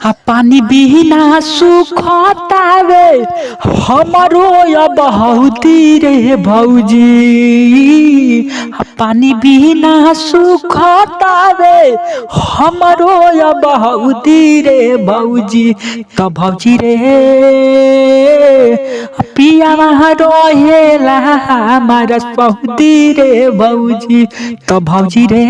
पानी बिना सुखतावे हमरो अब हौदी रे भौजी। पानी बिना सुखतावे हमरो अब हौदी रे भौजी। तो भौजी रे पिया रहेला हमारा सऊदी रे भौजी। तो भौजी रे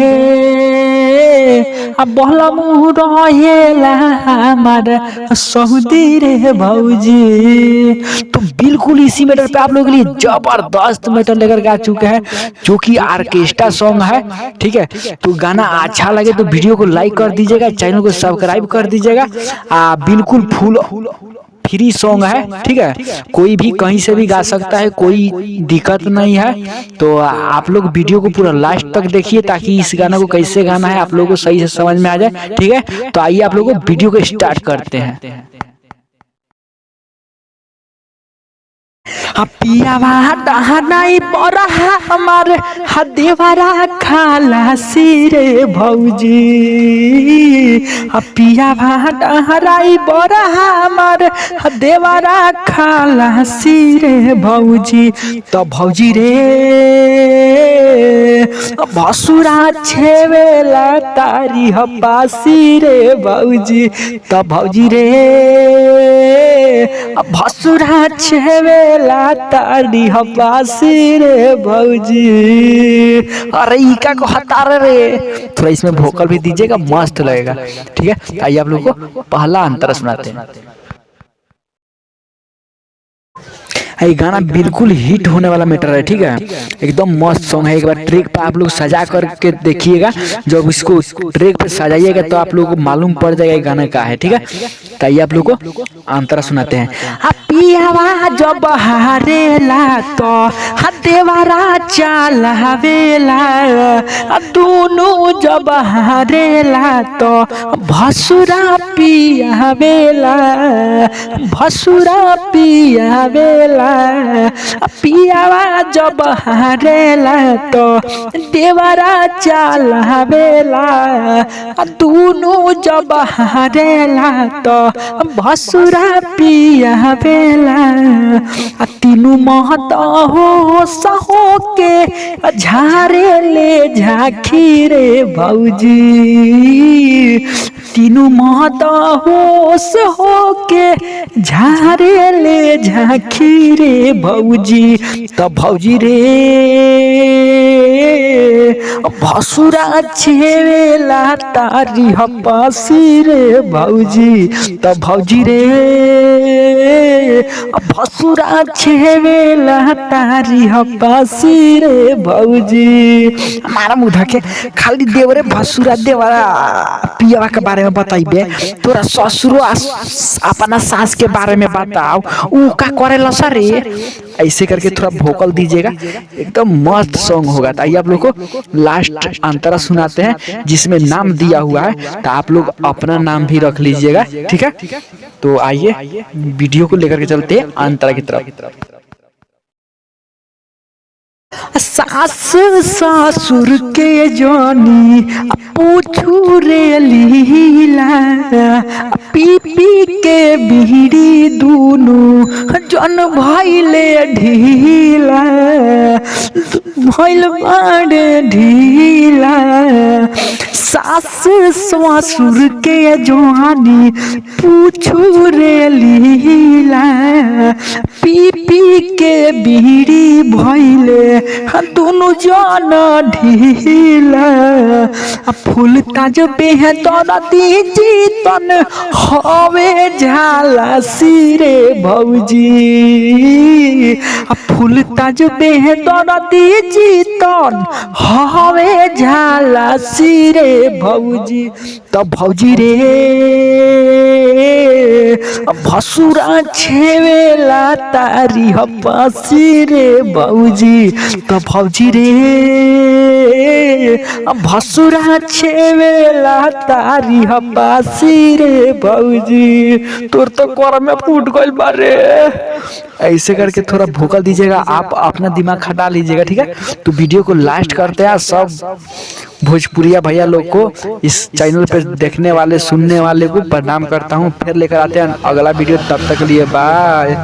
बलमु रहेला हमारा सऊदी रे भौजी। तो बिल्कुल इसी मैटर पे आप लोगों के लिए जबरदस्त मैटर लेकर के आ चुके हैं जो कि ऑर्केस्ट्रा सॉन्ग है। ठीक है, तो गाना अच्छा लगे तो वीडियो को लाइक कर दीजिएगा, चैनल को सब्सक्राइब कर दीजिएगा। बिल्कुल फुल फ्री सॉन्ग है। ठीक है, कोई भी कहीं से भी गा सकता है, कोई दिक्कत नहीं है। तो आप लोग वीडियो को पूरा लास्ट तक देखिए ताकि इस गाना को कैसे गाना है आप लोगों को सही से समझ में आ जाए। ठीक है, तो आइए आप लोगों को वीडियो को स्टार्ट करते हैं। पियावा डहनाई बड़ा हमारे देवरा खालासी रे भौजी। पियावा डहराई बड़ा हमारे देवरा खालासी रे भौजी। तो भौजी रे भसुरा छेवेला तारी हपासी रे भौजी। तो भौजी रे भसुरा छेवेला तारी हपासी रे भौजी। अरे इका को हतार रे, थोड़ा इसमें वोकल भी दीजिएगा, मस्त लगेगा। ठीक है, आइए आप लोगों को पहला अंतर सुनाते हैं। ये गाना बिल्कुल हिट होने वाला मैटर है। ठीक है, एकदम मस्त सॉन्ग है। एक बार ट्रैक पे आप लोग सजा करके देखिएगा, जब इसको ट्रैक पे सजाइएगा तो आप लोगों को मालूम पड़ जाएगा ये गाना का है। ठीक है, तो आइए आप लोग को अंतरा सुनाते हैं। पियावा जब हारेला तो देवरा चलावेला, दोनों जब हारेला तो भसुरा पियावेला, भसुरा पियावेला। पियावा जब हारेला तो देवरा चलावेला, दोनों जब हारेला तो भसुरा पियावेला। तीनों महत हो सहो के झारे ले झांकी रे भौजी। तीनों महत हो के झारे ले झांकी रे भौजी। तो भौजी रे भसुरा छेवेला तारी हपासी रे भौजी। तो भौजी रे भसुरा छेवेला तारी हपासी रे भौजी। हमारा मुँह के खाली देवरे भसुरा देवरा पियावा के बारे में बताइबे, तोरा ससुरो अपना सास के बारे में बताओ, ऊ का करेला सरे। ऐसे करके थोड़ा वोकल दीजिएगा, एकदम मस्त सॉन्ग होगा। तो आइए आप लोग को लास्ट अंतरा सुनाते हैं जिसमें नाम दिया हुआ है, तो आप लोग अपना नाम भी रख लीजिएगा। ठीक है, तो आइए वीडियो को लेकर के चलते हैं अंतरा की तरफ। सास ससुर के जानी पूछू रे लीला, पी पी के बीड़ी दूनों जन भइले ढीला, भइल बाड़े ढीला। सास ससुर के जानी पूछू रे लीला, पी पी के बीड़ी भइले दोनों जन ढीला। फूल ताज बेहतर दीजी तन हवे झाला सिरे भौजी। फूल ताज बेहतर दीजी तन हवे झाला सिरे भौजी। तो भौजी रे भसुरा छेवेला तारी हपासी रे भौजी। तो भौजी रे भसुरा छेवेला तारी हपासी रे भौजी। तोर तो कर में फूट गइल बारे। ऐसे करके थोड़ा भोकल दीजिएगा, आप अपना दिमाग खटा लीजिएगा। ठीक है, तो वीडियो को लास्ट करते हैं, सब भोजपुरिया भैया लोग को, इस चैनल पे देखने वाले सुनने वाले को प्रणाम करता हूँ। फिर लेकर आते हैं अगला वीडियो, तब तक के लिए बाय।